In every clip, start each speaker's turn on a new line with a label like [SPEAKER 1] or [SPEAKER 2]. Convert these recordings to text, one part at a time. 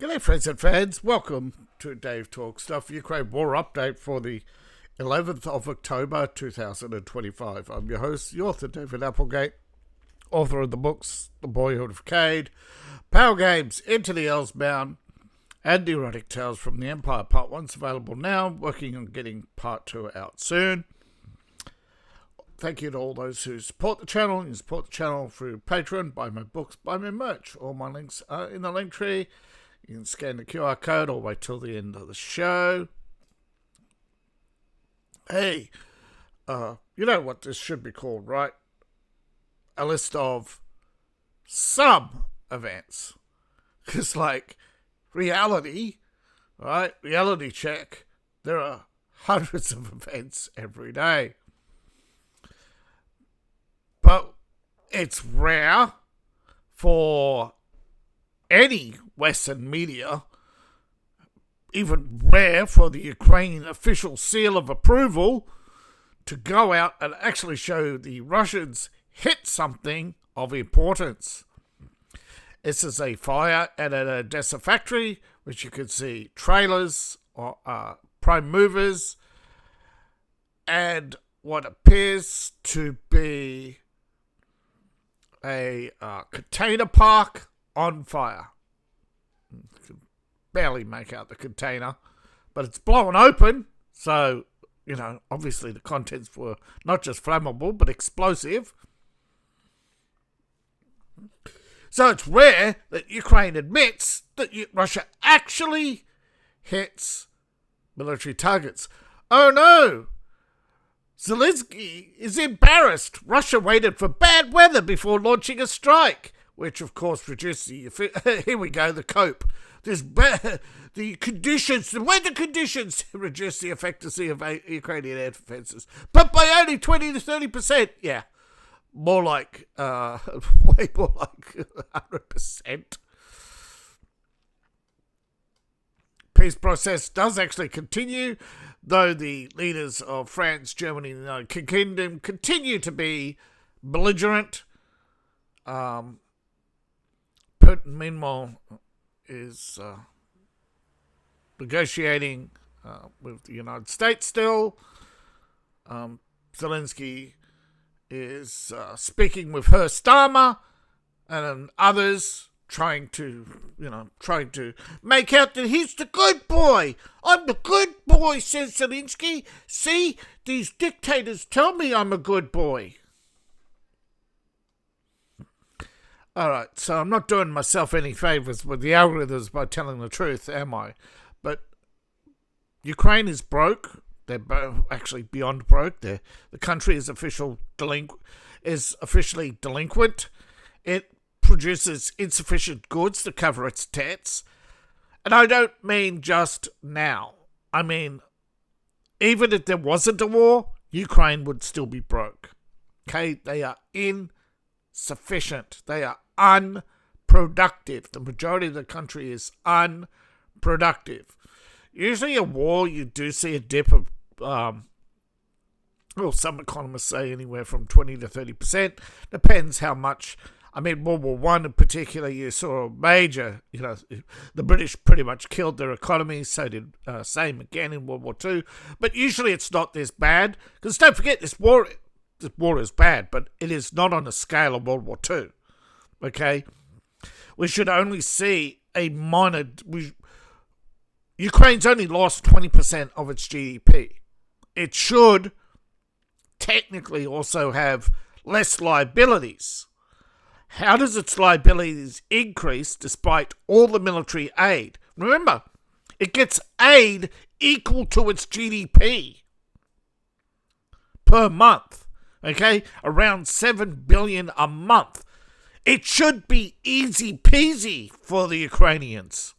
[SPEAKER 1] G'day friends and fans, welcome to Dave Talk Stuff, Ukraine War Update for the 11th of October 2025. I'm your host, the author David Applegate, author of the books The Boyhood of Cade, Power Games, Into the Elsbound, and Erotic Tales from the Empire. Part 1's available now, working on getting Part 2 out soon. Thank you to all those who support the channel. You support the channel through Patreon, buy my books, buy my merch. All my links are in the link tree. You can scan the QR code or wait till the end of the show. Hey, you know what this should be called, right? A list of some events. Because, like, reality, right? Reality check. There are hundreds of events every day. But it's rare for any Western media, even rare for the Ukrainian official seal of approval, to go out and actually show the Russians hit something of importance. This is a fire at an Odessa factory, which you can see trailers, or prime movers, and what appears to be a container park on fire. You can barely make out the container, but it's blown open, so, you know, obviously the contents were not just flammable, but explosive. So it's rare that Ukraine admits that Russia actually hits military targets. Oh no! Zelensky is embarrassed. Russia waited for bad weather before launching a strike, which of course reduced the... Here we go, the cope. The weather conditions reduced the effectiveness of Ukrainian air defences, but by only 20 to 30%. Yeah, more like, way more like 100%. Peace process does actually continue, though the leaders of France, Germany, and the United Kingdom continue to be belligerent. Putin, meanwhile, is negotiating with the United States still. Zelensky is speaking with her Starmer and others, trying to make out that he's the good boy. I'm the good boy, says Zelensky. See, these dictators tell me I'm a good boy. Alright, so I'm not doing myself any favours with the algorithms by telling the truth, am I? But Ukraine is broke. They're actually beyond broke. The country is officially delinquent. It produces insufficient goods to cover its debts. And I don't mean just now. I mean, even if there wasn't a war, Ukraine would still be broke. Okay? They are insufficient. They are unproductive. The majority of the country is unproductive. Usually a war, you do see a dip of, some economists say anywhere from 20 to 30%. Depends how much. I mean, World War I in particular, you saw a major, the British pretty much killed their economy, so did same again in World War II. But usually it's not this bad, because don't forget, this war is bad, but it is not on the scale of World War II. Okay? We should only see a minor... Ukraine's only lost 20% of its GDP. It should technically also have less liabilities. How does its liabilities increase despite all the military aid? Remember, it gets aid equal to its GDP per month. Okay? Around $7 billion a month. It should be easy peasy for the Ukrainians.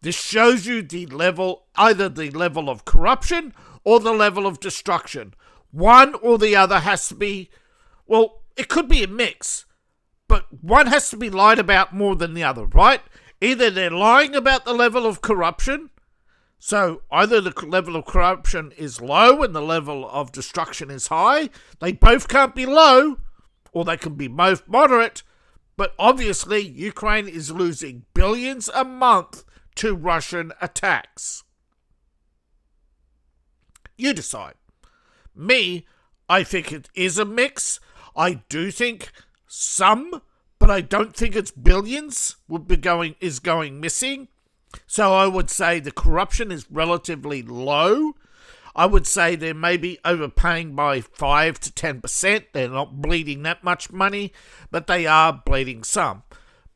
[SPEAKER 1] This shows you either the level of corruption or the level of destruction. One or the other has to be, well, it could be a mix, but one has to be lied about more than the other, right? Either they're lying about the level of corruption, so either the level of corruption is low and the level of destruction is high. They both can't be low, or they can be both moderate, But obviously, Ukraine is losing billions a month to Russian attacks. You decide. Me, I think it is a mix. I do think some, but I don't think it's billions is going missing. So I would say the corruption is relatively low. I would say they may be overpaying by 5 to 10%. They're not bleeding that much money, but they are bleeding some.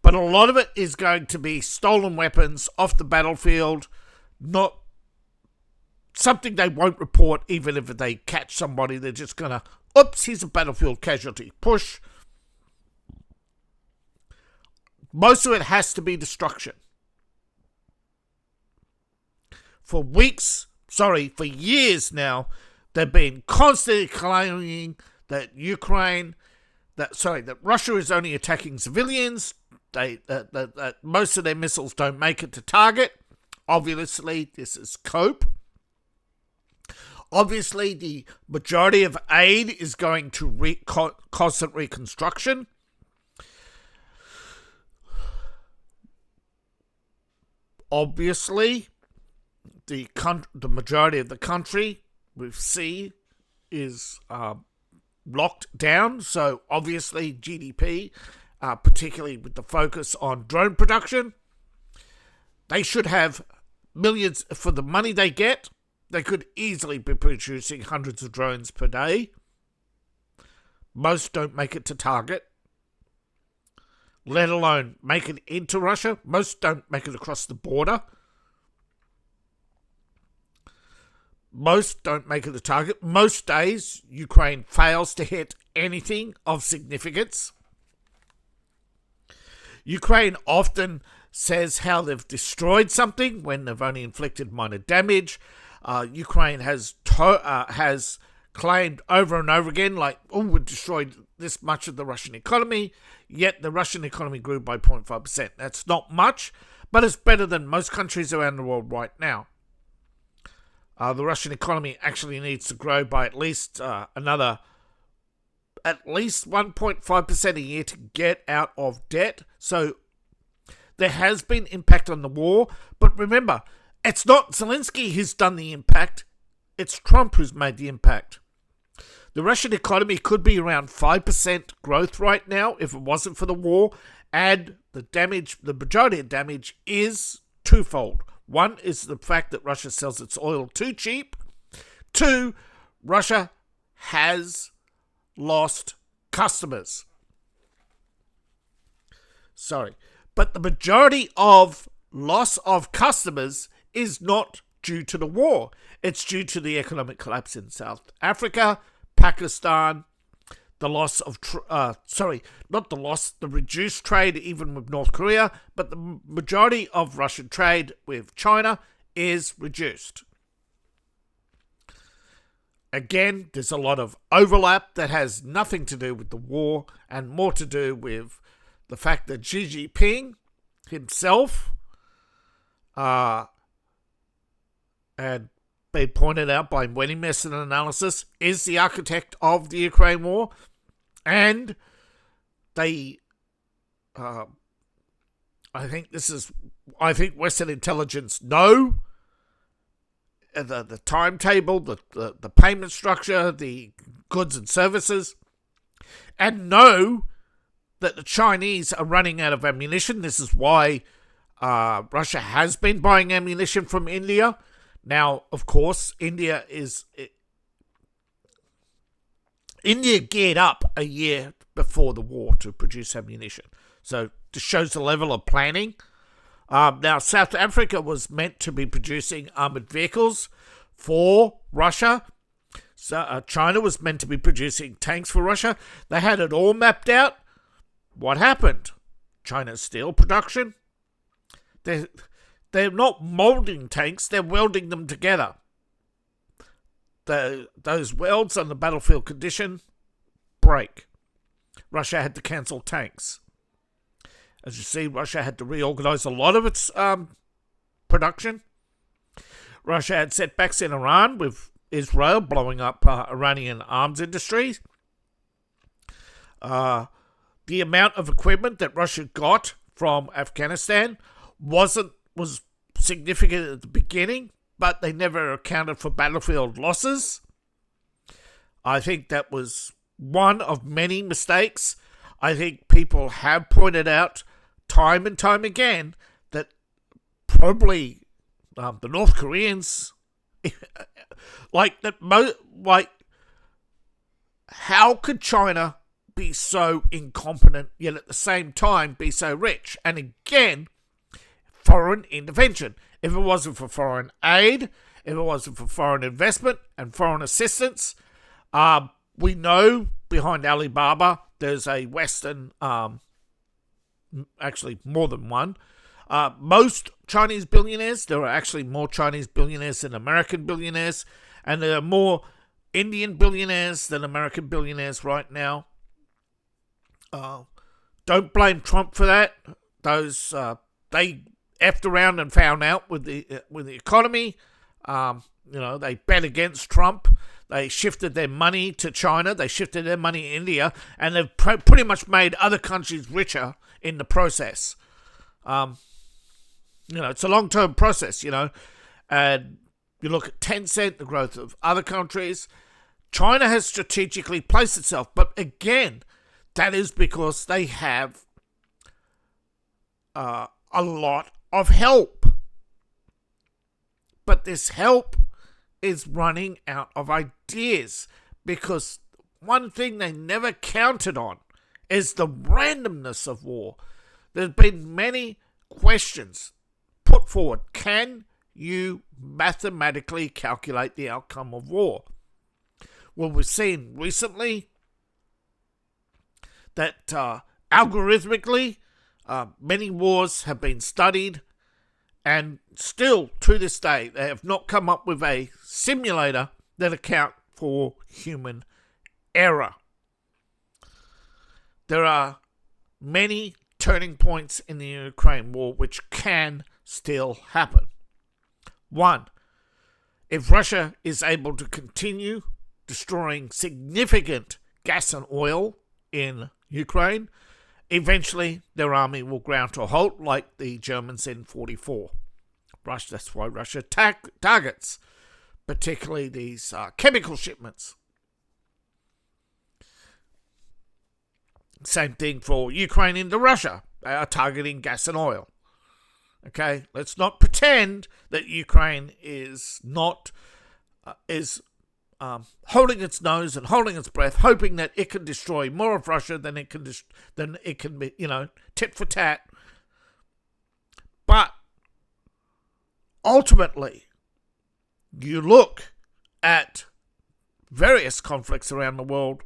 [SPEAKER 1] But a lot of it is going to be stolen weapons off the battlefield, not something they won't report even if they catch somebody. They're just going to, oops, here's a battlefield casualty. Push. Most of it has to be destruction. For years now, they've been constantly claiming that that Russia is only attacking civilians. That most of their missiles don't make it to target. Obviously, this is cope. Obviously, the majority of aid is going to constant reconstruction. Obviously, the majority of the country we see is locked down. So obviously GDP, particularly with the focus on drone production, they should have millions for the money they get. They could easily be producing hundreds of drones per day. Most don't make it to target, let alone make it into Russia. Most don't make it across the border. Most don't make it to target. Most days, Ukraine fails to hit anything of significance. Ukraine often says how they've destroyed something when they've only inflicted minor damage. Ukraine has claimed over and over again, like, we destroyed this much of the Russian economy, yet the Russian economy grew by 0.5%. That's not much, but it's better than most countries around the world right now. The Russian economy actually needs to grow by at least 1.5% a year to get out of debt. So there has been impact on the war. But remember, it's not Zelensky who's done the impact. It's Trump who's made the impact. The Russian economy could be around 5% growth right now if it wasn't for the war. And the majority of damage is twofold. One is the fact that Russia sells its oil too cheap. Two, Russia has lost customers. But the majority of loss of customers is not due to the war. It's due to the economic collapse in South Africa, Pakistan, the reduced trade even with North Korea, but the majority of Russian trade with China is reduced. Again, there's a lot of overlap that has nothing to do with the war and more to do with the fact that Xi Jinping himself, and been pointed out by many method analysis, is the architect of the Ukraine war. And I think Western intelligence know the timetable, the payment structure, the goods and services, and know that the Chinese are running out of ammunition. This is why Russia has been buying ammunition from India. Now, of course, India geared up a year before the war to produce ammunition. So this shows the level of planning. Now, South Africa was meant to be producing armoured vehicles for Russia. So China was meant to be producing tanks for Russia. They had it all mapped out. What happened? China's steel production. They're not moulding tanks, they're welding them together. Those welds on the battlefield condition break. Russia had to cancel tanks. As you see, Russia had to reorganize a lot of its production. Russia had setbacks in Iran with Israel blowing up Iranian arms industries. The the amount of equipment that Russia got from Afghanistan was significant at the beginning, but they never accounted for battlefield losses. I think that was one of many mistakes. I think people have pointed out time and time again that probably the North Koreans, how could China be so incompetent yet at the same time be so rich? And again, foreign intervention. If it wasn't for foreign aid, if it wasn't for foreign investment and foreign assistance, we know behind Alibaba there's a Western, actually more than one. Most Chinese billionaires, there are actually more Chinese billionaires than American billionaires, and there are more Indian billionaires than American billionaires right now. Don't blame Trump for that. Those they effed around and found out with the economy. They bet against Trump. They shifted their money to China. They shifted their money to India, and they've pretty much made other countries richer in the process. It's a long-term process. And you look at Tencent, the growth of other countries. China has strategically placed itself, but again, that is because they have a lot of help. But this help is running out of ideas, because one thing they never counted on is the randomness of war. There's been many questions put forward. Can you mathematically calculate the outcome of war? Well, we've seen recently that algorithmically many wars have been studied, and still to this day they have not come up with a simulator that account for human error. There are many turning points in the Ukraine war which can still happen. One, if Russia is able to continue destroying significant gas and oil in Ukraine, eventually their army will ground to a halt like the Germans in 1944. That's why Russia targets particularly these chemical shipments. Same thing for Ukraine into Russia. They are targeting gas and oil. Okay, let's not pretend that Ukraine is not holding its nose and holding its breath, hoping that it can destroy more of Russia than it can be, tit for tat. But ultimately, you look at various conflicts around the world,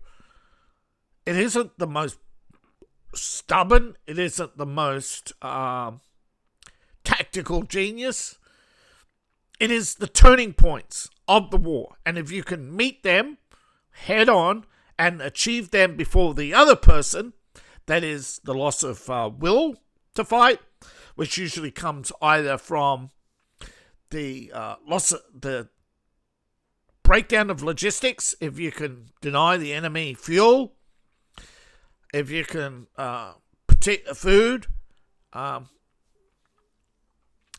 [SPEAKER 1] it isn't the most stubborn, it isn't the most tactical genius. It is the turning points of the war. And if you can meet them head on and achieve them before the other person, that is the loss of will to fight, which usually comes either from the loss of the breakdown of logistics, if you can deny the enemy fuel, if you can protect the food,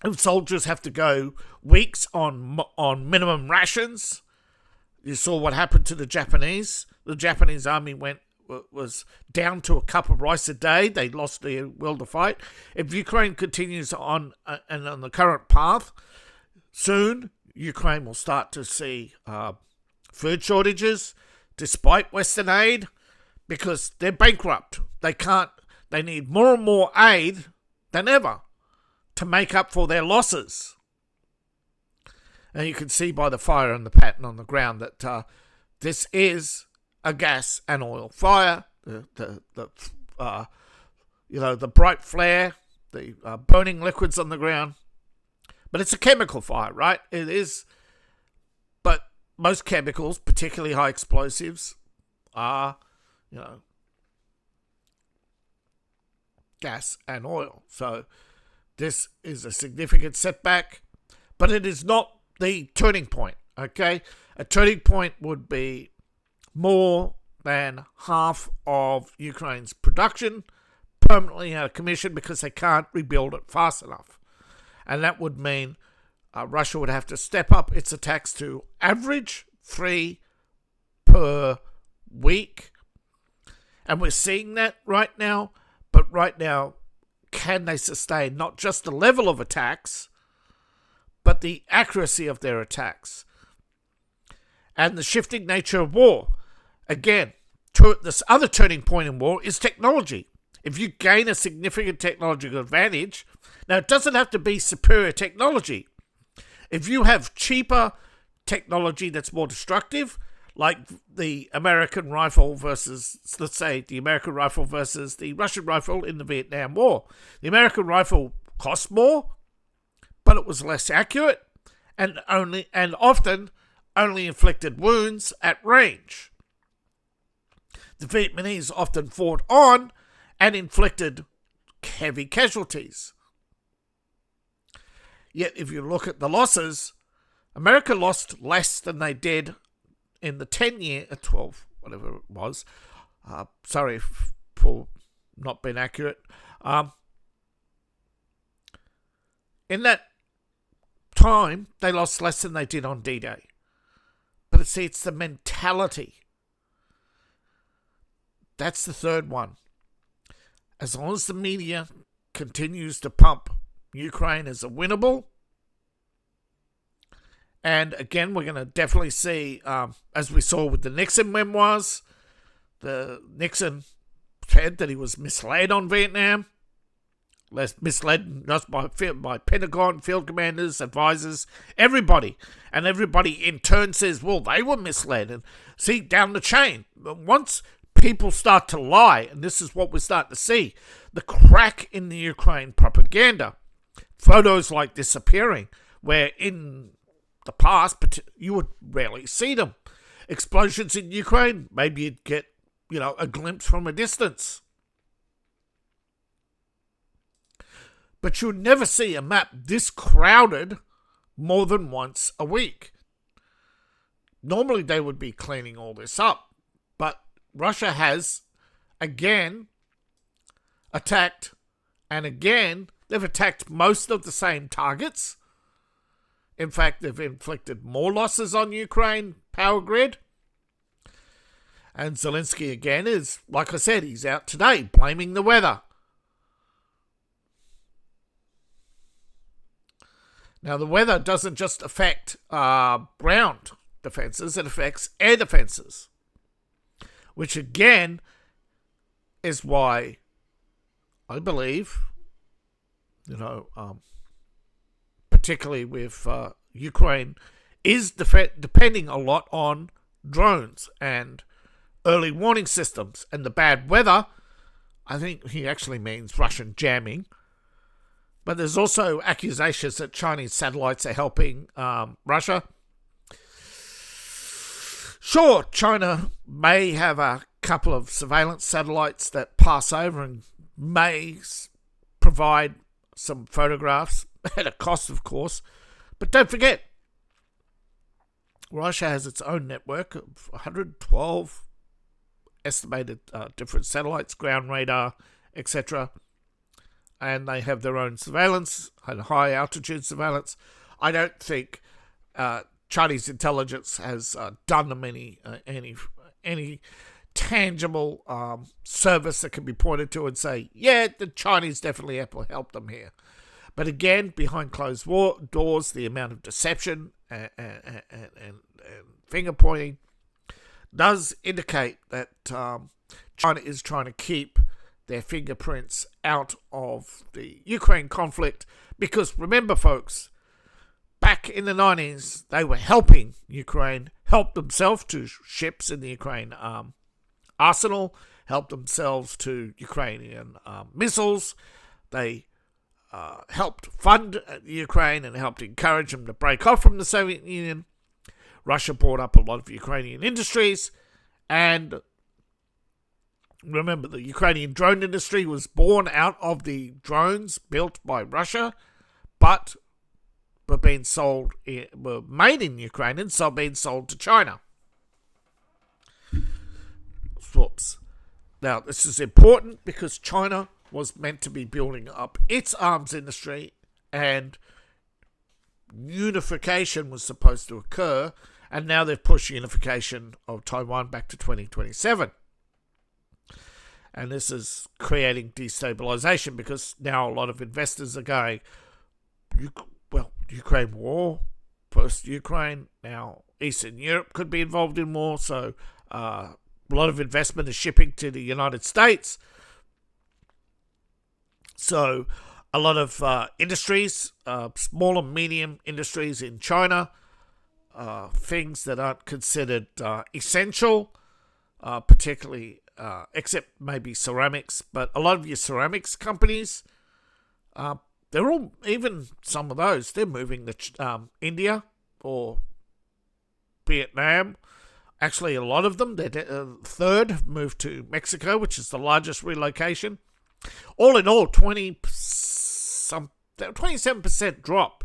[SPEAKER 1] if soldiers have to go weeks on minimum rations. You saw what happened to the Japanese. The Japanese army was down to a cup of rice a day. They lost their will to fight. If Ukraine continues on the current path, soon Ukraine will start to see food shortages despite Western aid, because they're bankrupt. They need more and more aid than ever to make up for their losses. And you can see by the fire and the pattern on the ground that this is a gas and oil fire. The bright flare, the burning liquids on the ground. But it's a chemical fire, right? It is. But most chemicals, particularly high explosives, are, gas and oil. So this is a significant setback, but it is not the turning point, okay? A turning point would be more than half of Ukraine's production permanently out of commission because they can't rebuild it fast enough. And that would mean Russia would have to step up its attacks to average 3 per week. And we're seeing that right now. But right now, can they sustain not just the level of attacks, but the accuracy of their attacks? And the shifting nature of war. Again, this other turning point in war is technology. If you gain a significant technological advantage, now it doesn't have to be superior technology. If you have cheaper technology that's more destructive, like the American rifle versus, let's say, the American rifle versus the Russian rifle in the Vietnam War. The American rifle cost more, but it was less accurate and often only inflicted wounds at range. The Vietnamese often fought on and inflicted heavy casualties. Yet if you look at the losses, America lost less than they did in the 12, whatever it was. Sorry for not being accurate. In that time, they lost less than they did on D-Day. But it's the mentality. That's the third one. As long as the media continues to pump Ukraine as a winnable, and again, we're going to definitely see, as we saw with the Nixon memoirs, the Nixon said that he was misled on Vietnam, misled just by Pentagon, field commanders, advisors, everybody. And everybody in turn says, well, they were misled. And see, down the chain, once people start to lie, and this is what we're starting to see, the crack in the Ukraine propaganda, photos like this appearing, where in the past you would rarely see them. Explosions in Ukraine, maybe you'd get, a glimpse from a distance. But you'd never see a map this crowded more than once a week. Normally they would be cleaning all this up, but Russia has, again, attacked, and again, they've attacked most of the same targets. In fact, they've inflicted more losses on Ukraine power grid. And Zelensky, again, is, like I said, he's out today blaming the weather. Now, the weather doesn't just affect ground defenses, it affects air defenses. Which again is why I believe, particularly with Ukraine, is depending a lot on drones and early warning systems. And the bad weather, I think he actually means Russian jamming. But there's also accusations that Chinese satellites are helping Russia. Sure, China may have a couple of surveillance satellites that pass over and may provide some photographs at a cost, of course. But don't forget, Russia has its own network of 112 estimated different satellites, ground radar, etc. And they have their own surveillance and high altitude surveillance. I don't think Chinese intelligence has done them any tangible service that can be pointed to and say, yeah, the Chinese definitely helped them here. But again, behind closed doors, the amount of deception and finger pointing does indicate that China is trying to keep their fingerprints out of the Ukraine conflict. Because remember, folks, back in the 90s, they were helping Ukraine help themselves to ships in the Ukraine arsenal, help themselves to Ukrainian missiles. They helped fund Ukraine and helped encourage them to break off from the Soviet Union. Russia bought up a lot of Ukrainian industries, and remember, the Ukrainian drone industry was born out of the drones built by Russia, but were made in Ukraine and being sold to China. Now, this is important because China was meant to be building up its arms industry, and unification was supposed to occur, and now they've pushed unification of Taiwan back to 2027. And this is creating destabilization because now a lot of investors are going, Ukraine war, first Ukraine, now Eastern Europe could be involved in war, so a lot of investment is shipping to the United States. So a lot of industries, small and medium industries in China, things that aren't considered essential, particularly except maybe ceramics, but a lot of your ceramics companies, they're all, even some of those, they're moving to India or Vietnam. Actually, a lot of them, third, have moved to Mexico, which is the largest relocation. All in all, 27% drop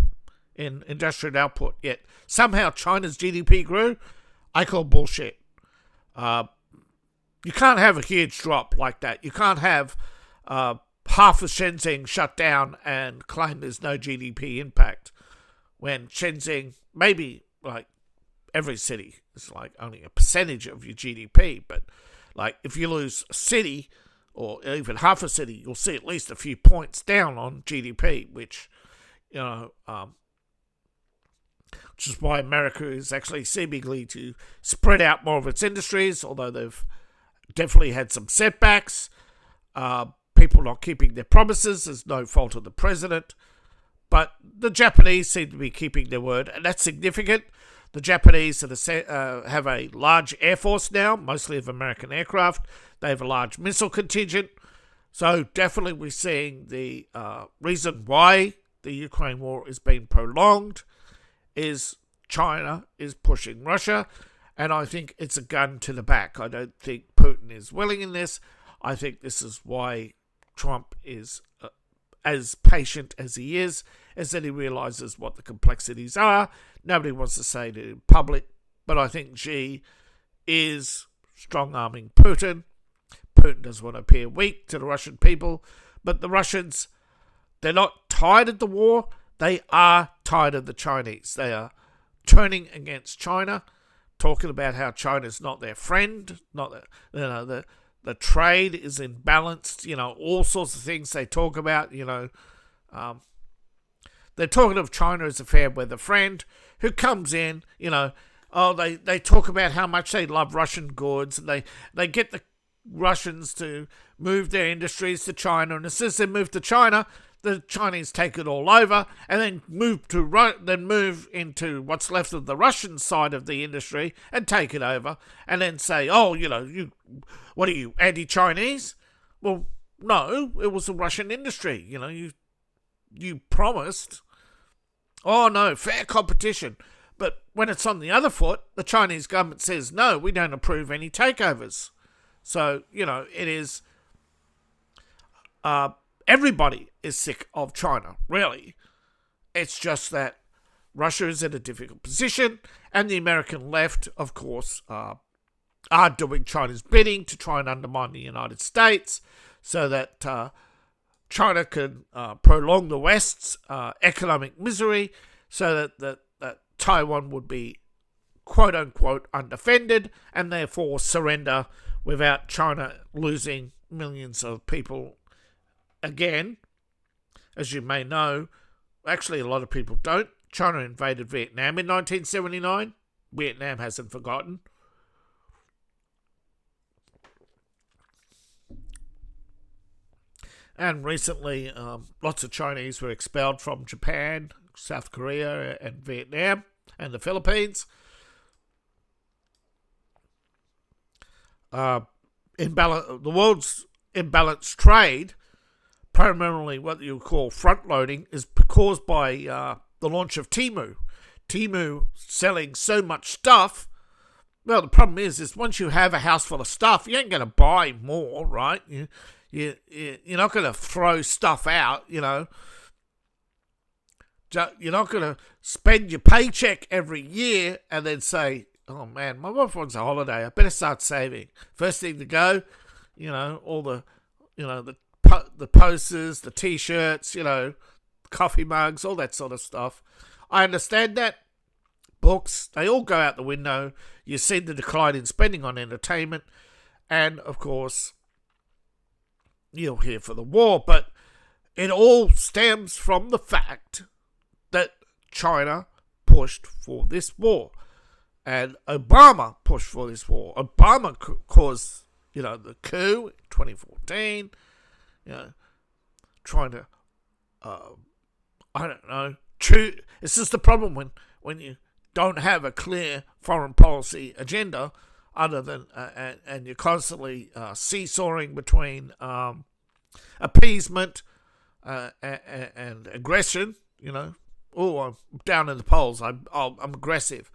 [SPEAKER 1] in industrial output. Yet somehow China's GDP grew. I call bullshit. You can't have a huge drop like that. You can't have half of Shenzhen shut down and claim there's no GDP impact when Shenzhen, maybe like every city is like only a percentage of your GDP, but like if you lose a city or even half a city, you'll see at least a few points down on GDP, which is why America is actually seemingly to spread out more of its industries, although they've definitely had some setbacks. People not keeping their promises is no fault of the president. But the Japanese seem to be keeping their word, and that's significant. The Japanese have a large air force now, mostly of American aircraft. They have a large missile contingent. So definitely we're seeing the reason why the Ukraine war is being prolonged is China is pushing Russia, and I think it's a gun to the back. I don't think Putin is willing in this. I think this is why Trump is as patient as he is that he realises what the complexities are. Nobody wants to say it in public, but I think Xi is strong-arming Putin. Putin doesn't want to appear weak to the Russian people, but the Russians, they're not tired of the war. They are tired of the Chinese. They are turning against China, talking about how China's not their friend, the trade is imbalanced, all sorts of things they talk about, they're talking of China as a fair weather friend who comes in, they talk about how much they love Russian goods, and they get the Russians to move their industries to China, and as soon as they move to China, the Chinese take it all over, and then move into what's left of the Russian side of the industry and take it over, and then say, what are you, anti-Chinese? Well, no, it was the Russian industry. You promised. Oh no, fair competition. But when it's on the other foot, the Chinese government says, no, we don't approve any takeovers. So, it is... everybody is sick of China, really. It's just that Russia is in a difficult position, and the American left, of course, are doing China's bidding to try and undermine the United States so that China can prolong the West's economic misery so that Taiwan would be quote-unquote undefended and therefore surrender without China losing millions of people again. As you may know, actually a lot of people don't, China invaded Vietnam in 1979. Vietnam hasn't forgotten. And recently, lots of Chinese were expelled from Japan, South Korea, and Vietnam, and the Philippines. The world's imbalanced trade, primarily what you call front-loading, is caused by the launch of Temu. Temu selling so much stuff. Well, the problem is once you have a house full of stuff, you ain't going to buy more, right? You're not going to throw stuff out, You're not going to spend your paycheck every year and then say, oh man, my wife wants a holiday, I better start saving. First thing to go, all the, the posters, the T-shirts, coffee mugs, all that sort of stuff. I understand that. Books, they all go out the window. You see the decline in spending on entertainment. And, of course, you're here for the war. But it all stems from the fact that China pushed for this war. And Obama pushed for this war. Obama caused, the coup in 2014. Trying to, I don't know. It's just the problem when you don't have a clear foreign policy agenda, other than and you're constantly seesawing between appeasement and aggression. I'm down in the polls. I'm aggressive,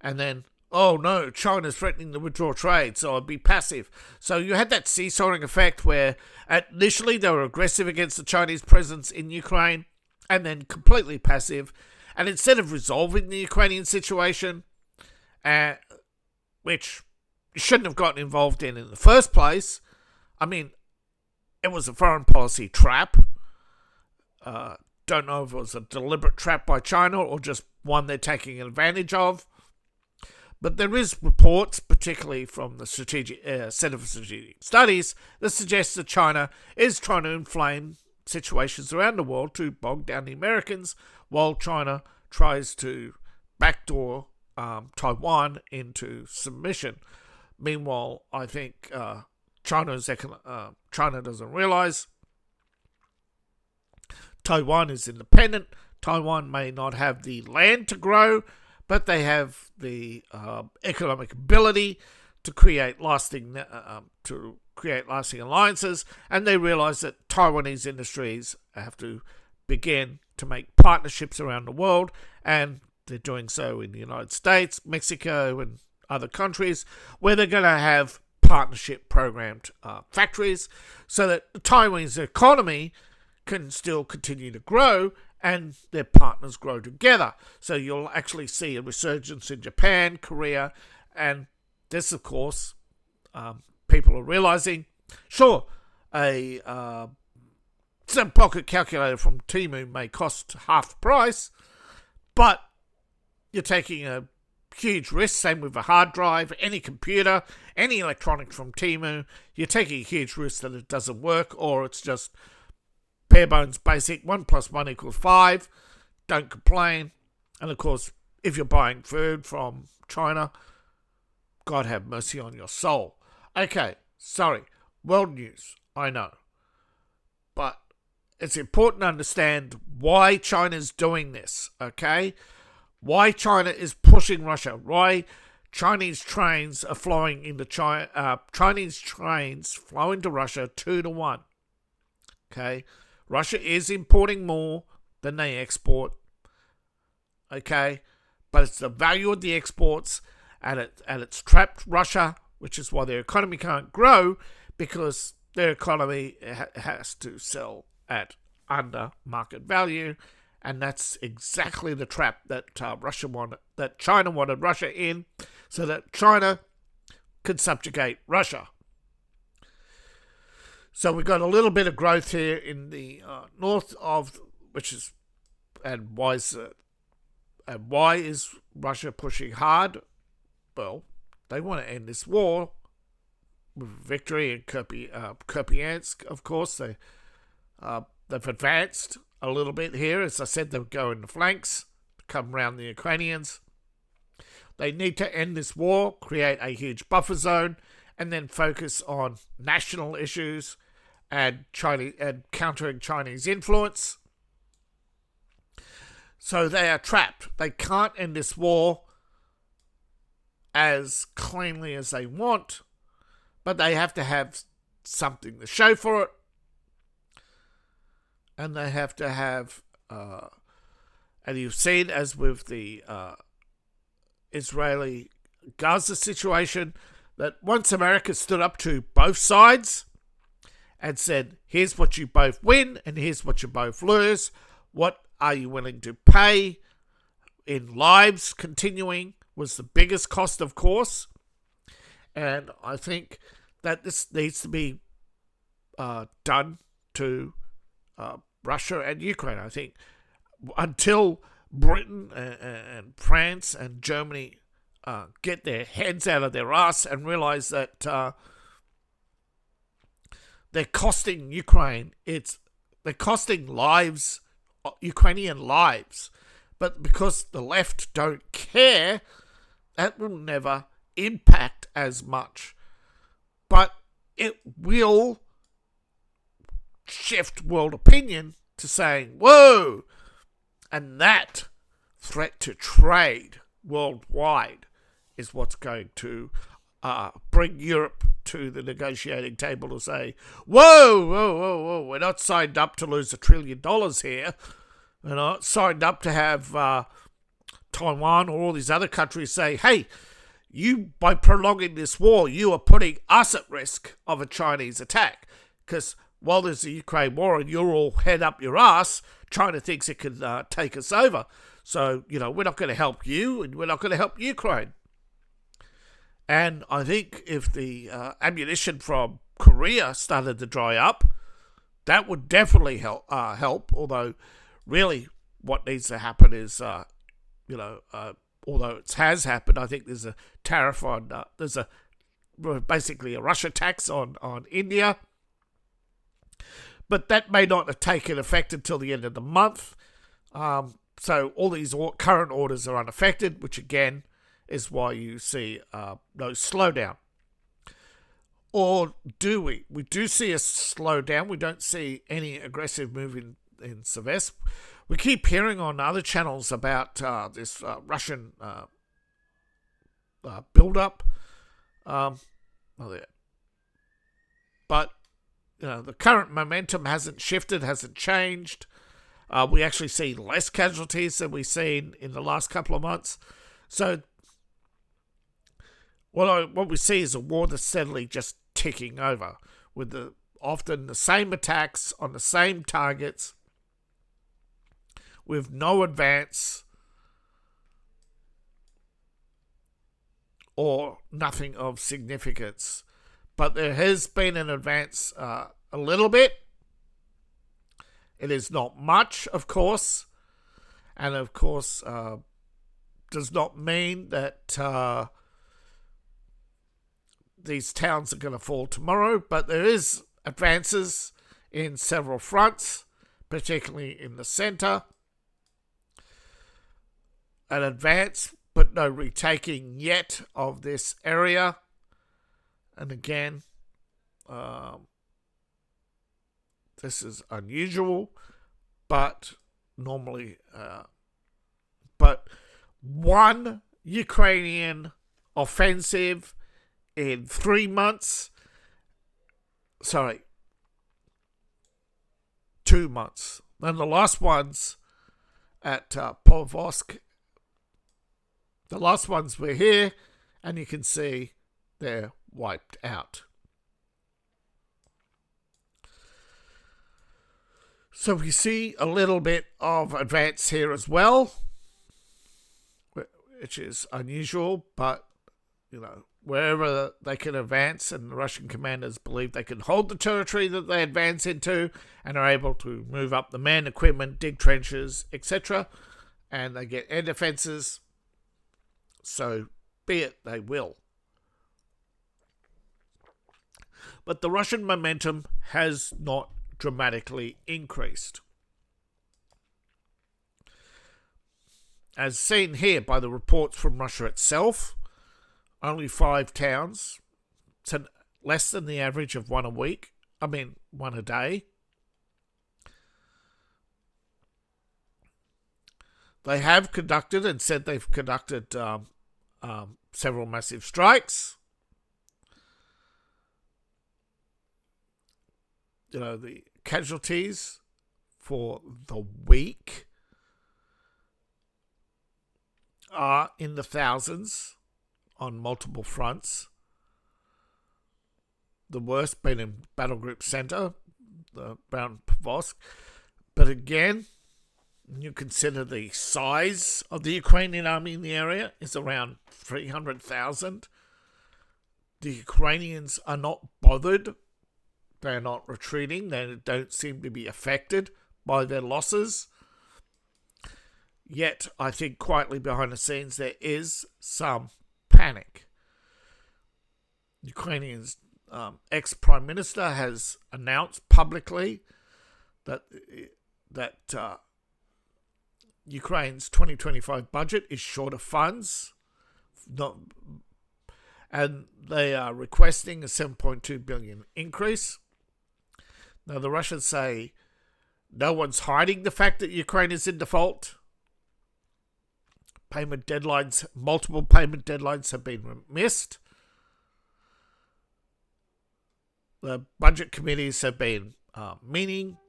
[SPEAKER 1] and then oh no, China's threatening to withdraw trade, so I'd be passive. So you had that seesawing effect where initially they were aggressive against the Chinese presence in Ukraine, and then completely passive. And instead of resolving the Ukrainian situation, which you shouldn't have gotten involved in the first place, I mean, it was a foreign policy trap. Don't know if it was a deliberate trap by China or just one they're taking advantage of. But there is reports, particularly from the Center for Strategic Studies, that suggests that China is trying to inflame situations around the world to bog down the Americans, while China tries to backdoor Taiwan into submission. Meanwhile, I think China doesn't realize Taiwan is independent. Taiwan may not have the land to grow, but they have the economic ability to create lasting alliances, and they realize that Taiwanese industries have to begin to make partnerships around the world, and they're doing so in the United States, Mexico, and other countries, where they're going to have partnership programmed factories so that the Taiwanese economy can still continue to grow and their partners grow together. So you'll actually see a resurgence in Japan, Korea, and this, of course, people are realizing, sure, a pocket calculator from Temu may cost half price, but you're taking a huge risk. Same with a hard drive, any computer, any electronic from Temu. You're taking a huge risk that it doesn't work, or it's just bare bones basic. 1 + 1 = 5. Don't complain. And of course, if you're buying food from China, God have mercy on your soul. Okay, sorry. World news, I know. But it's important to understand why China's doing this, okay? Why China is pushing Russia. Why Chinese trains are flowing into Chinese trains flow into Russia 2-1. Okay? Russia is importing more than they export. Okay? But it's the value of the exports, and it's trapped Russia, which is why their economy can't grow, because their economy has to sell at under market value, and that's exactly the trap that China wanted Russia in, so that China could subjugate Russia. So we've got a little bit of growth here in the north of, and why is Russia pushing hard? Well, they want to end this war with victory in Kupiansk. Of course, they've advanced a little bit here. As I said, they'll go in the flanks, come around the Ukrainians. They need to end this war, create a huge buffer zone, and then focus on national issues and countering Chinese influence. So they are trapped. They can't end this war as cleanly as they want, but they have to have something to show for it. And they have to have, and you've seen, as with the Israeli-Gaza situation, that once America stood up to both sides and said, here's what you both win and here's what you both lose, what are you willing to pay in lives continuing was the biggest cost, of course. And I think that this needs to be done to Russia and Ukraine. I think until Britain and France and Germany get their heads out of their ass and realize that they're costing Ukraine, they're costing lives, Ukrainian lives, but because the left don't care, that will never impact as much. But it will shift world opinion to saying, whoa, and that threat to trade worldwide is what's going to bring Europe to the negotiating table to say, whoa, we're not signed up to lose $1 trillion here. We're not signed up to have Taiwan or all these other countries say, hey, you, by prolonging this war, you are putting us at risk of a Chinese attack. Because while there's the Ukraine war and you're all head up your ass, China thinks it can take us over. So, we're not going to help you and we're not going to help Ukraine. And I think if the ammunition from Korea started to dry up, that would definitely help. Although, really, what needs to happen is, although it has happened, I think there's a tariff on, basically a Russia tax on India. But that may not have taken effect until the end of the month. So all these current orders are unaffected, which again is why you see no slowdown. Or do we? We do see a slowdown. We don't see any aggressive move in Seversk. We keep hearing on other channels about this Russian build-up. But the current momentum hasn't shifted, hasn't changed. We actually see less casualties than we've seen in the last couple of months. So what we see is a war that's steadily just ticking over, with often the same attacks on the same targets, with no advance or nothing of significance. But there has been an advance a little bit. It is not much, of course. And, of course, does not mean that these towns are going to fall tomorrow. But there is advances in several fronts, particularly in the centre. An advance, but no retaking yet of this area. And again, this is unusual, but normally, but one Ukrainian offensive in 3 months, 2 months. And the last ones at Pokrovsk, the last ones were here, and you can see they're wiped out. So we see a little bit of advance here as well, which is unusual, but, wherever they can advance and the Russian commanders believe they can hold the territory that they advance into and are able to move up the man equipment, dig trenches, etc., and they get air defenses, so be it, they will. But the Russian momentum has not dramatically increased. As seen here by the reports from Russia itself, only 5 towns, so less than the average of one a day. They have conducted and said they've conducted several massive strikes. The casualties for the week are in the thousands on multiple fronts. The worst being in Battle Group Center, around Pokrovsk. But again, you consider the size of the Ukrainian army in the area is around 300,000. The Ukrainians are not bothered They are not retreating. They don't seem to be affected by their losses. Yet, I think quietly behind the scenes, there is some panic. Ukrainian's ex-prime minister has announced publicly that Ukraine's 2025 budget is short of funds, and they are requesting a 7.2 billion increase. Now, the Russians say no one's hiding the fact that Ukraine is in default. Multiple payment deadlines have been missed. The budget committees have been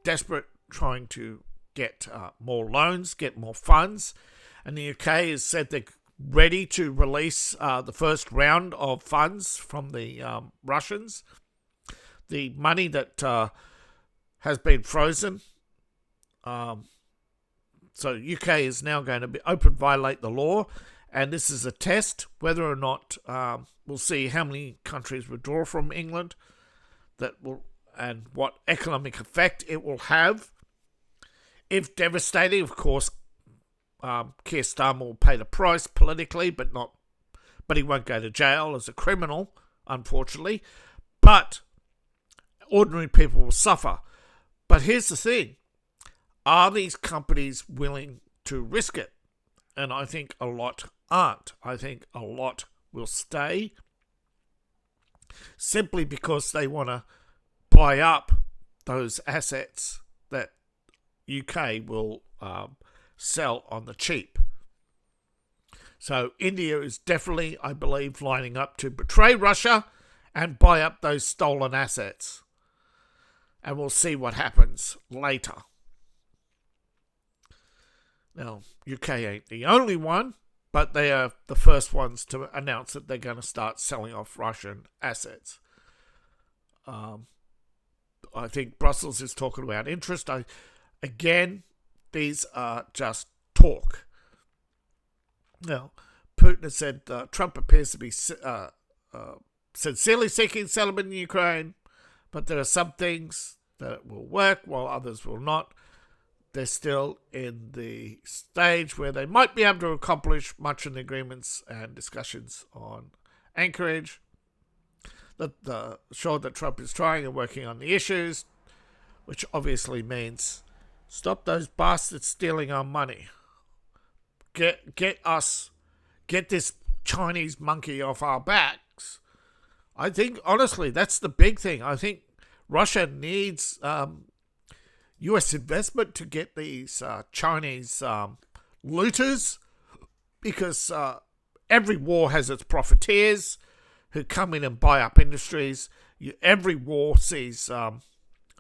[SPEAKER 1] desperate, trying to get more loans, get more funds. And the UK has said they're ready to release the first round of funds from the Russians. The money that has been frozen. So UK is now going to be violate the law, and this is a test whether or not we'll see how many countries withdraw from England, and what economic effect it will have. If devastating, of course, Keir Starmer will pay the price politically, but he won't go to jail as a criminal, unfortunately. But ordinary people will suffer. But here's the thing. Are these companies willing to risk it? And I think a lot aren't. I think a lot will stay simply because they want to buy up those assets that UK will sell on the cheap. So India is definitely, I believe, lining up to betray Russia and buy up those stolen assets. And we'll see what happens later. Now, UK ain't the only one, but they are the first ones to announce that they're going to start selling off Russian assets. I think Brussels is talking about interest. Again, these are just talk. Now, Putin has said Trump appears to be sincerely seeking settlement in Ukraine, but there are some things that will work while others will not. They're still in the stage where they might be able to accomplish much in the agreements and discussions on Anchorage. Sure that Trump is trying and working on the issues, which obviously means stop those bastards stealing our money. Get this Chinese monkey off our backs. I think, honestly, that's the big thing. I think Russia needs US investment to get these Chinese looters, because every war has its profiteers who come in and buy up industries. Every war sees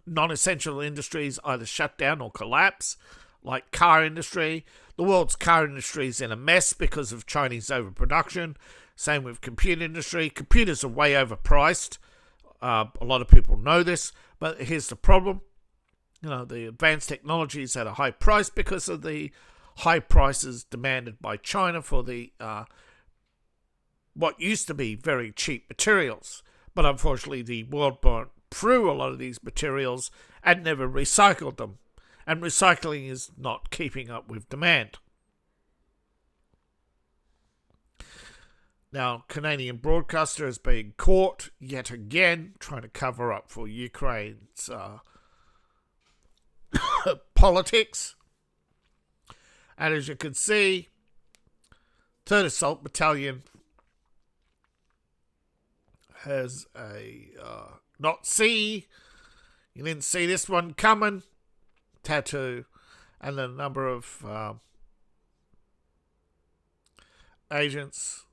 [SPEAKER 1] non-essential industries either shut down or collapse, like car industry. The world's car industry is in a mess because of Chinese overproduction. Same with computer industry. Computers are way overpriced. A lot of people know this, but here's the problem. The advanced technology is at a high price because of the high prices demanded by China for the what used to be very cheap materials. But unfortunately, the world burnt through a lot of these materials and never recycled them. And recycling is not keeping up with demand. Now, Canadian broadcaster is being caught yet again trying to cover up for Ukraine's politics. And as you can see, 3rd Assault Battalion has a not see, you didn't see this one coming, tattoo, and a number of agents,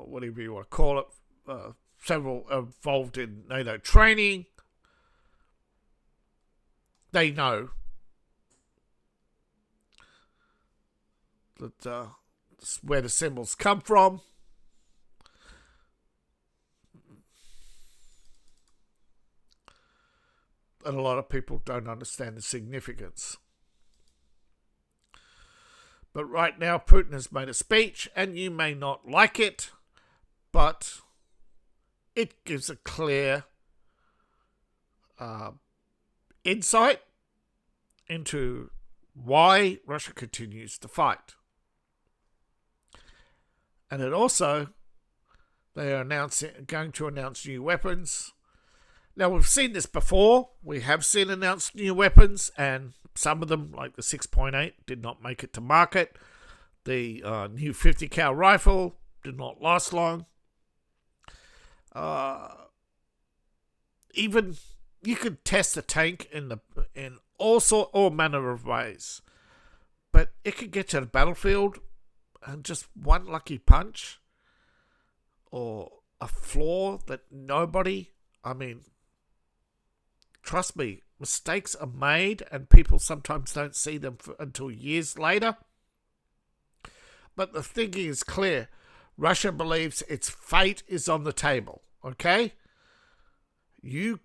[SPEAKER 1] whatever you want to call it, several involved in NATO training. They know that where the symbols come from. And a lot of people don't understand the significance. But right now, Putin has made a speech, and you may not like it, but it gives a clear insight into why Russia continues to fight. And it also, they are going to announce new weapons. Now, we've seen this before. We have seen announced new weapons, and some of them, like the 6.8, did not make it to market. The new 50 cal rifle did not last long. Even you could test a tank in all manner of ways, but it could get to the battlefield and just one lucky punch or a flaw that trust me, mistakes are made and people sometimes don't see them until years later. But the thinking is clear. Russia believes its fate is on the table, okay? You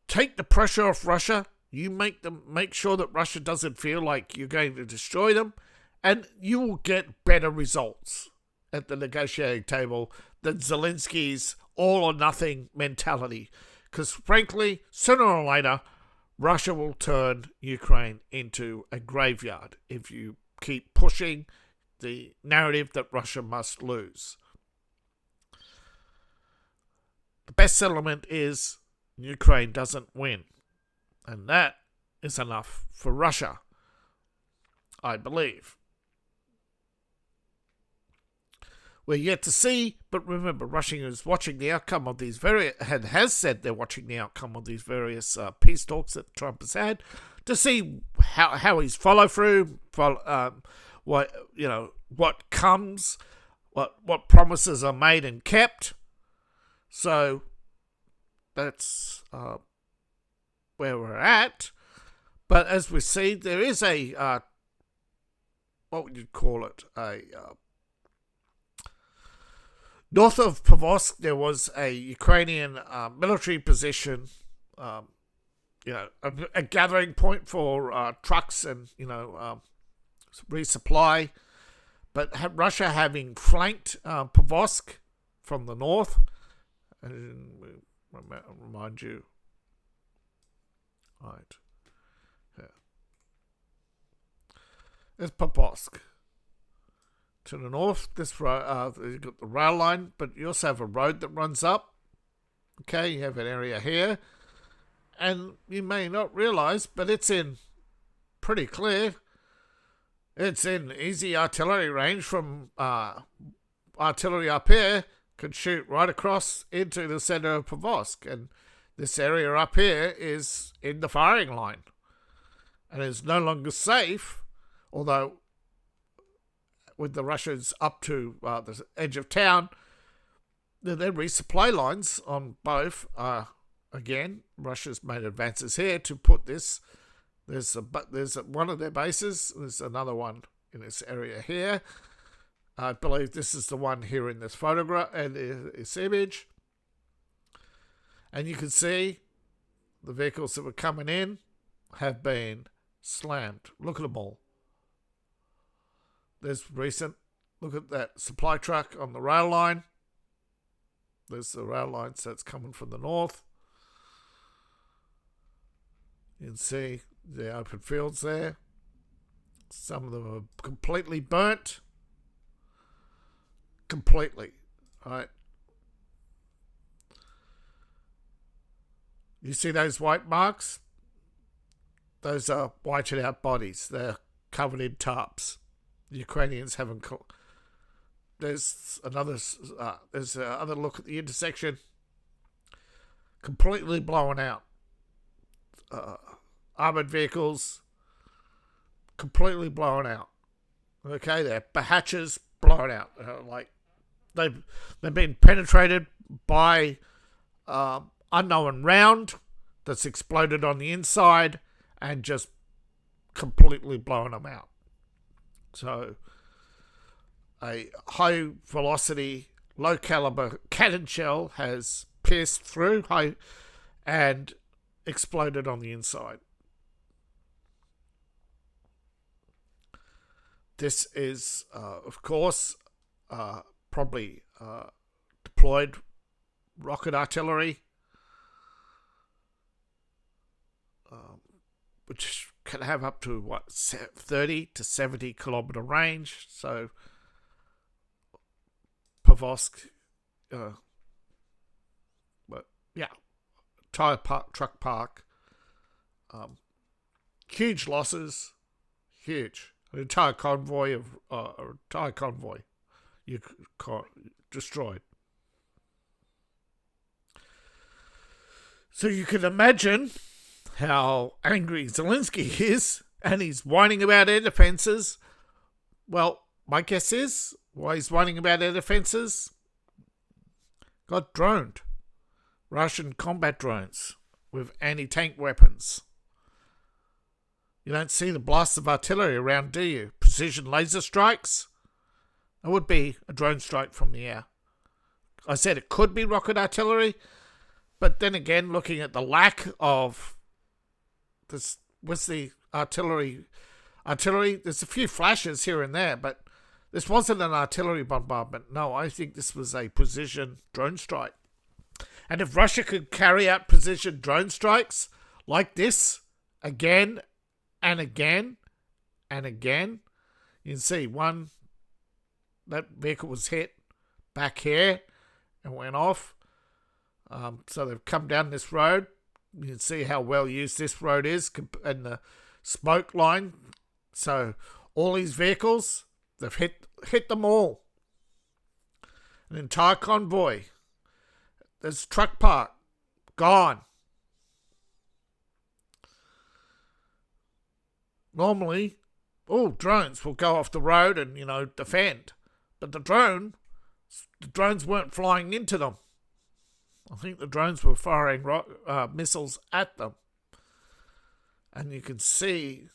[SPEAKER 1] take the pressure off Russia. You make sure that Russia doesn't feel like you're going to destroy them, and you will get better results at the negotiating table than Zelensky's all-or-nothing mentality. Because, frankly, sooner or later, Russia will turn Ukraine into a graveyard if you keep pushing the narrative that Russia must lose. The best settlement is Ukraine doesn't win. And that is enough for Russia, I believe. We're yet to see, but remember, Russia is watching the outcome of these has said they're watching the outcome of these various peace talks that Trump has had to see how his follow through, what comes, what promises are made and kept. So that's where we're at. But as we see, there is a what would you call it? North of Pavlovsk, there was a Ukrainian military position, a gathering point for trucks and, resupply. But Russia having flanked Pavlovsk from the north, and remind you, right, yeah. There's Pavlovsk. To the north, you've got the rail line, but you also have a road that runs up. Okay, you have an area here. And you may not realize, but it's in pretty clear. It's in easy artillery range from artillery up here could shoot right across into the center of Pavlovsk. And this area up here is in the firing line. And is no longer safe, although with the Russians up to the edge of town, their resupply lines on both again, Russia's made advances here to put this. There's one of their bases. There's another one in this area here. I believe this is the one here in this photograph and this image. And you can see the vehicles that were coming in have been slammed. Look at them all. There's recent. Look at that supply truck on the rail line. There's the rail line, so it's coming from the north. You can see the open fields there. Some of them are completely burnt. Completely. Right. You see those white marks? Those are whited out bodies. They're covered in tarps. The Ukrainians haven't. There's another look at the intersection. Completely blown out. Armoured vehicles. Completely blown out. Okay, their hatches blown out. They've been penetrated by unknown round that's exploded on the inside and just completely blown them out. So, a high velocity, low caliber cannon shell has pierced through and exploded on the inside. This is, of course, probably deployed rocket artillery. which can have up to 30 to 70 kilometer range. So Pavosk, tire park, truck park, huge losses, huge. An entire convoy destroyed. So you can imagine how angry Zelensky is, and he's whining about air defences. Well, my guess is why he's whining about air defences. Got droned. Russian combat drones with anti-tank weapons. You don't see the blasts of artillery around, do you? Precision laser strikes? It would be a drone strike from the air. I said it could be rocket artillery, but then again, looking at the lack of this, with the artillery, there's a few flashes here and there, but this wasn't an artillery bombardment. No, I think this was a precision drone strike. And if Russia could carry out precision drone strikes like this again and again and again, you can see that vehicle was hit back here and went off. So they've come down this road. You can see how well used this road is and the smoke line. So all these vehicles, they've hit them all. An entire convoy. There's truck park. Gone. Normally, all drones will go off the road and, defend. But the drones weren't flying into them. I think the drones were firing missiles at them. And you can see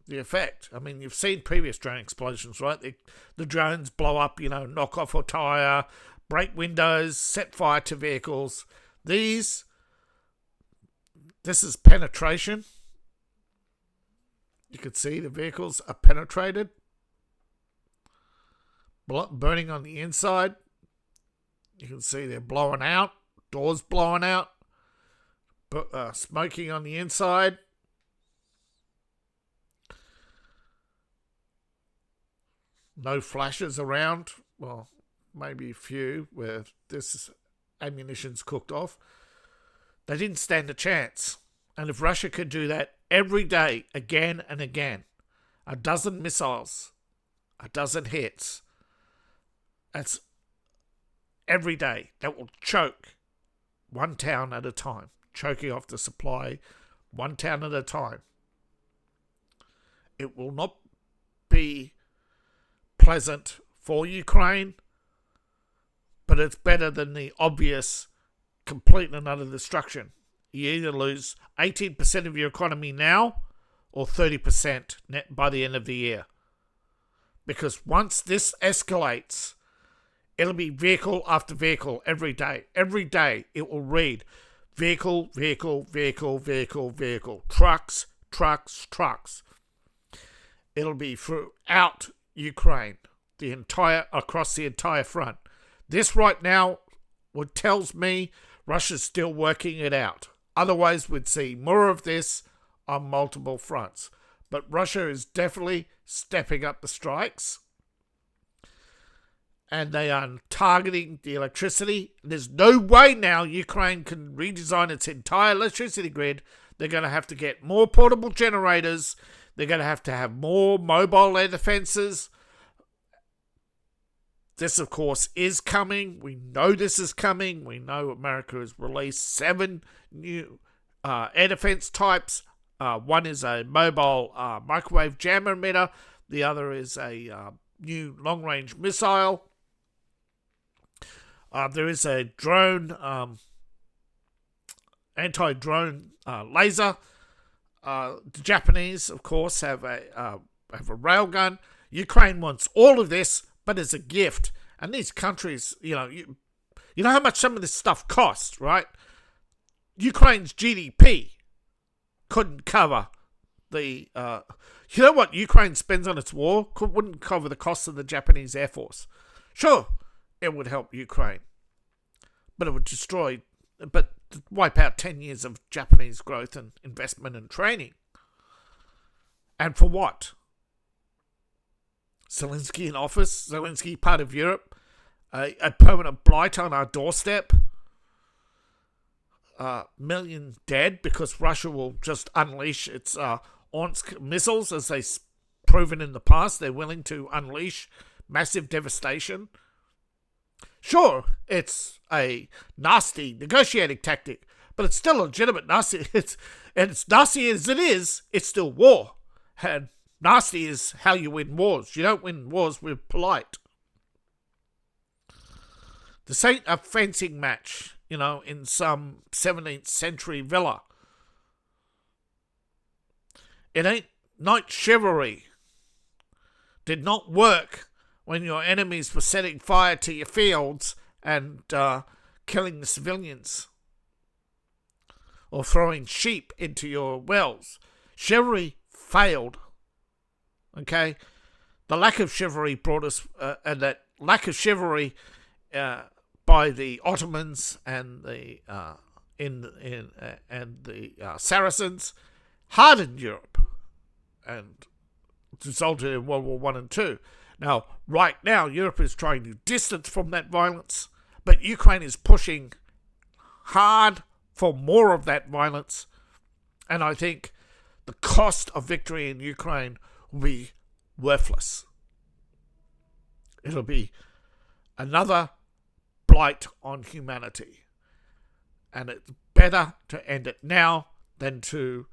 [SPEAKER 1] the effect. I mean, you've seen previous drone explosions, right? The drones blow up, knock off a tyre, break windows, set fire to vehicles. This is penetration. You can see the vehicles are penetrated, burning on the inside. You can see they're blowing out, doors blowing out, smoking on the inside. No flashes around. Well, maybe a few where this ammunition's cooked off. They didn't stand a chance. And if Russia could do that every day, again and again, a dozen missiles, a dozen hits, that's every day. That will choke one town at a time, choking off the supply one town at a time. It will not be pleasant for Ukraine, but it's better than the obvious complete and utter destruction. You either lose 18% of your economy now or 30% by the end of the year. Because once this escalates, it'll be vehicle after vehicle every day. Every day it will read vehicle, vehicle, vehicle, vehicle, vehicle, trucks, trucks, trucks. It'll be throughout Ukraine, across the entire front. This right now tells me Russia's still working it out. Otherwise, we'd see more of this on multiple fronts. But Russia is definitely stepping up the strikes. And they are targeting the electricity. There's no way now Ukraine can redesign its entire electricity grid. They're going to have to get more portable generators. They're going to have more mobile air defenses. This, of course, is coming. We know this is coming. We know America has released 7 new air defense types. One is a mobile microwave jammer emitter. The other is a new long-range missile. There is a drone, anti-drone laser. The Japanese, of course, have a railgun. Ukraine wants all of this, but as a gift. And these countries, you know how much some of this stuff costs, right? Ukraine's GDP couldn't cover the... you know what Ukraine spends on its war? Wouldn't cover the cost of the Japanese Air Force. Sure, it would help Ukraine. But it would destroy... But to wipe out 10 years of Japanese growth and investment and training. And for what? Zelensky in office, Zelensky part of Europe, a permanent blight on our doorstep, million dead because Russia will just unleash its missiles, as they've proven in the past. They're willing to unleash massive devastation. Sure, it's a nasty negotiating tactic, but it's still a legitimate nasty. It's nasty as it is, it's still war. And nasty is how you win wars. You don't win wars with polite. This ain't a fencing match, in some 17th century villa. It ain't knight chivalry. Did not work when your enemies were setting fire to your fields and killing the civilians, or throwing sheep into your wells. Chivalry failed. Okay? The lack of chivalry brought us, and that lack of chivalry by the Ottomans and the Saracens hardened Europe and resulted in World War I and II. Now, right now, Europe is trying to distance from that violence, but Ukraine is pushing hard for more of that violence, and I think the cost of victory in Ukraine will be worthless. It'll be another blight on humanity, and it's better to end it now than to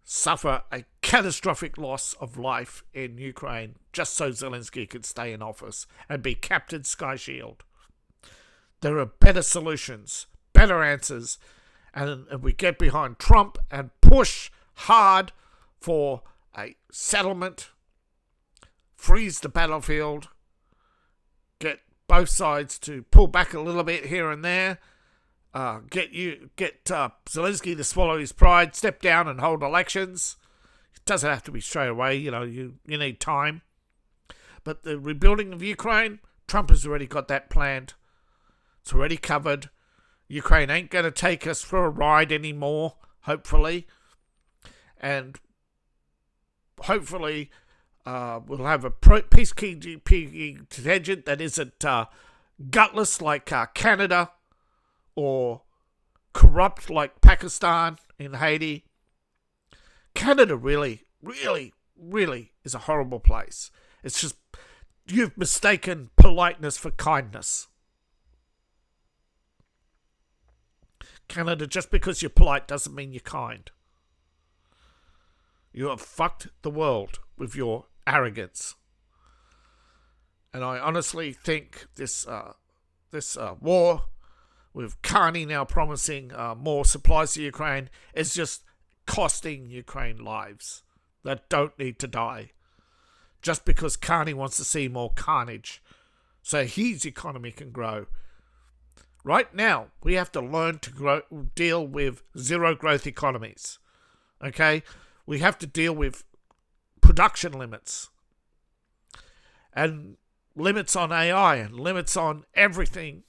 [SPEAKER 1] suffer a catastrophic loss of life in Ukraine just so Zelensky could stay in office and be Captain Sky Shield. There are better solutions, better answers, and we get behind Trump and push hard for a settlement, freeze the battlefield, get both sides to pull back a little bit here and there, get Zelensky to swallow his pride, step down and hold elections. It doesn't have to be straight away, you need time. But the rebuilding of Ukraine, Trump has already got that planned. It's already covered. Ukraine ain't going to take us for a ride anymore, hopefully. And hopefully we'll have a peacekeeping contingent that isn't gutless like Canada, or corrupt like Pakistan in Haiti. Canada really, really, really is a horrible place. It's just, you've mistaken politeness for kindness. Canada, just because you're polite doesn't mean you're kind. You have fucked the world with your arrogance. And I honestly think this war, with Carney now promising more supplies to Ukraine, is just costing Ukraine lives that don't need to die. Just because Carney wants to see more carnage so his economy can grow. Right now, we have to learn to deal with zero growth economies. Okay? We have to deal with production limits. And limits on AI and limits on everything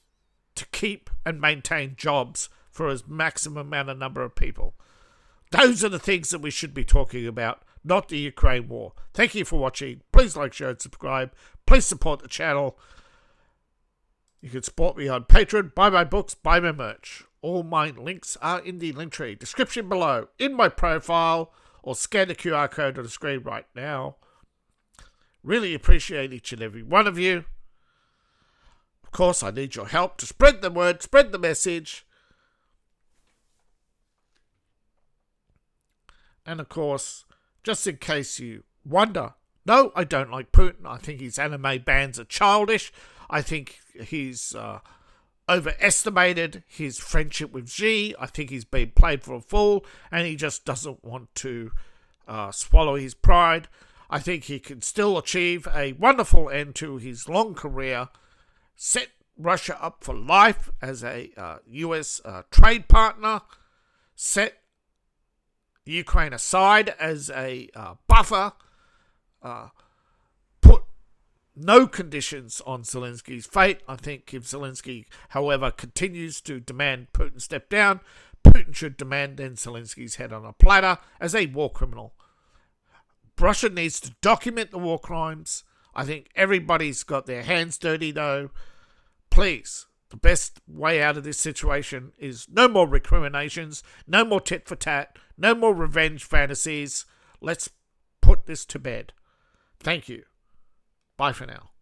[SPEAKER 1] to keep and maintain jobs for as maximum amount of number of people. Those are the things that we should be talking about, not the Ukraine war. Thank you for watching. Please like, share, and subscribe. Please support the channel. You can support me on Patreon, buy my books, buy my merch. All my links are in the link tree, description below, in my profile, or scan the QR code on the screen right now. Really appreciate each and every one of you. Of course, I need your help to spread the word, spread the message. And of course, just in case you wonder, no, I don't like Putin. I think his anime bans are childish. I think he's overestimated his friendship with Xi. I think he's been played for a fool, and he just doesn't want to swallow his pride. I think he can still achieve a wonderful end to his long career, set Russia up for life as a US trade partner, set Ukraine aside as a buffer, put no conditions on Zelensky's fate. I think if Zelensky, however, continues to demand Putin step down, Putin should demand then Zelensky's head on a platter as a war criminal. Russia needs to document the war crimes. I think everybody's got their hands dirty, though. Please, the best way out of this situation is no more recriminations, no more tit for tat, no more revenge fantasies. Let's put this to bed. Thank you. Bye for now.